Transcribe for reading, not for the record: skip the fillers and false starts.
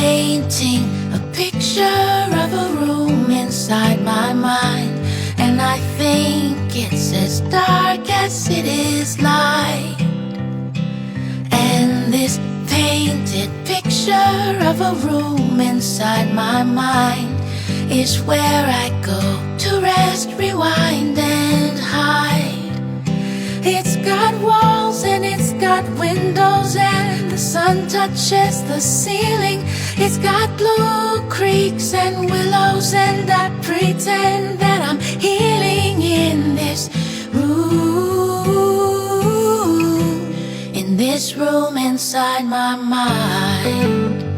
painting a picture of a room inside my mind, and I think it's as dark as it is light. And this painted picture of a room inside my mind is where I go to rest, rewind, and hide. It's got walls and it's got windows, and the sun touches the ceiling. It's got blue creeks and willows, and I pretend that I'm healing in this room, in this room inside my mind.